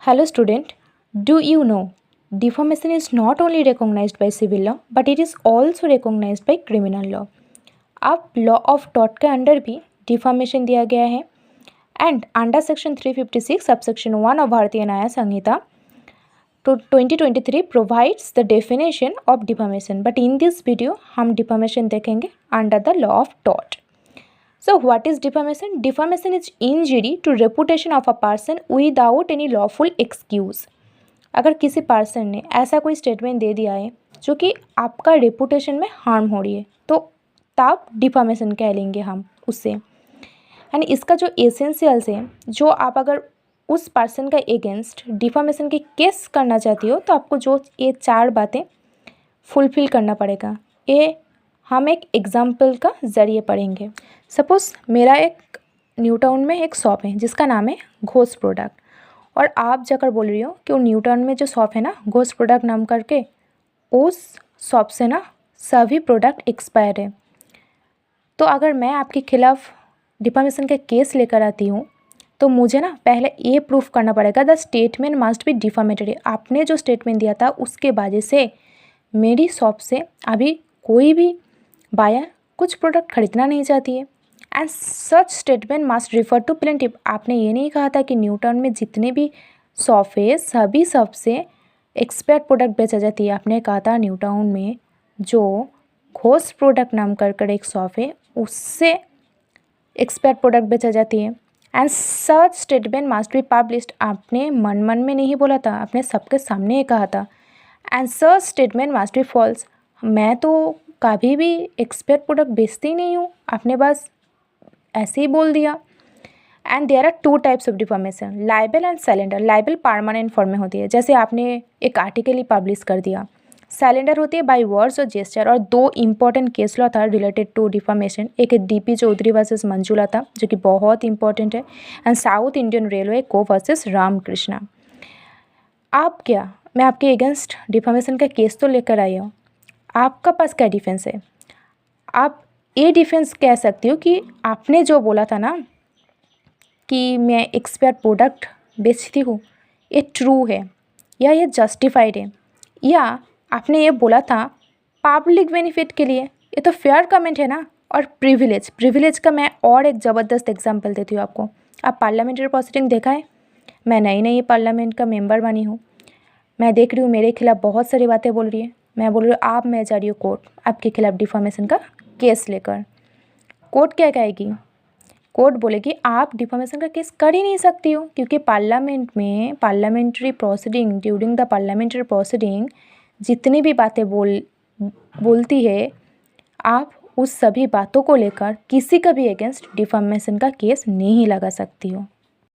Hello student, do you know defamation is not only recognized by civil law but it is also recognized by criminal law. अब law of tort के under भी defamation दिया गया है and under section 356 subsection 1 of भारतीय न्याय संहिता तो 2023 provides the definition of defamation but in this video हम डिफामेशन देखेंगे under the law of tort. So what is defamation? Defamation is injury to reputation of a person without any lawful excuse. अगर किसी person ने ऐसा कोई statement दे दिया है जो कि आपका रेपुटेशन में हार्म हो रही है तो तब डिफामेशन कह लेंगे हम उससे. एंड इसका जो एसेंशियल्स है जो आप अगर उस पर्सन का एगेंस्ट डिफामेशन की केस करना चाहती हो तो आपको जो ये 4 बातें फुलफिल करना पड़ेगा. ये हम एक एग्जाम्पल का ज़रिए पढ़ेंगे. सपोज़ मेरा एक न्यू टाउन में एक शॉप है जिसका नाम है घोष प्रोडक्ट और आप जाकर बोल रही हो कि वो न्यू टाउन में जो शॉप है ना घोष प्रोडक्ट नाम करके उस शॉप से ना सभी प्रोडक्ट एक्सपायर है. तो अगर मैं आपके खिलाफ़ डिफामेशन का केस लेकर आती हूँ तो मुझे ना पहले ये प्रूफ करना पड़ेगा the statement must B defamatory. आपने जो स्टेटमेंट दिया था उसके वजह से मेरी शॉप से अभी कोई भी बायर कुछ प्रोडक्ट खरीदना नहीं चाहती है and such statement must refer to plaintiff. आपने ये नहीं कहा था कि न्यू टाउन में जितने भी शॉप है सभी शॉप से एक्सपायर्ड प्रोडक्ट बेचा जाती है. आपने कहा था न्यू टाउन में जो घोष प्रोडक्ट नाम कर एक शॉप है उससे एक्सपायर्ड प्रोडक्ट बेचा जाती है and such statement must be published. आपने मन में नहीं बोला था, आपने सबके सामने कहा था. And such statement must be false. मैं तो कभी भी एक्सपायर्ड प्रोडक्ट बेचती ही नहीं हूँ, आपने बस ऐसे ही बोल दिया. And there are 2 types of defamation, libel and slander. Libel permanent form में होती है जैसे आपने एक आर्टिकल ही पब्लिश कर दिया. सैलेंडर होती है बाय वर्ड्स और जेस्चर. और 2 इंपॉर्टेंट केस लॉ था रिलेटेड टू डिफामेशन. एक है DP चौधरी वर्सेस मंजुला था जो कि बहुत इंपॉर्टेंट है एंड साउथ इंडियन रेलवे को वर्सेस रामकृष्णा. आप क्या मैं आपके अगेंस्ट डिफामेशन का केस तो लेकर आई हूँ, आपका पास क्या डिफेंस है? आप ये डिफेंस कह सकती हो कि आपने जो बोला था ना कि मैं एक्सपायर्ड प्रोडक्ट बेचती हूँ ये ट्रू है या ये जस्टिफाइड है, या आपने ये बोला था पब्लिक बेनिफिट के लिए. ये तो फेयर कमेंट है ना. और प्रिविलेज का मैं और एक ज़बरदस्त एग्जांपल देती हूँ आपको. आप पार्लियामेंट्री प्रोसीडिंग देखा है? मैं नई पार्लियामेंट का मेंबर बनी हूँ. मैं देख रही हूँ मेरे खिलाफ़ बहुत सारी बातें बोल रही है. मैं बोल रही हूँ आप मैं जा रही हूँ कोर्ट आपके खिलाफ़ डिफामेशन का केस लेकर. कोर्ट क्या कहेगी? कोर्ट बोलेगी आप डिफामेशन का केस कर ही नहीं सकती हो क्योंकि पार्लियामेंट में parliamentary proceeding during the parliamentary proceeding जितनी भी बातें बोलती है आप उस सभी बातों को लेकर किसी का भी अगेंस्ट डिफामेशन का केस नहीं लगा सकती हो.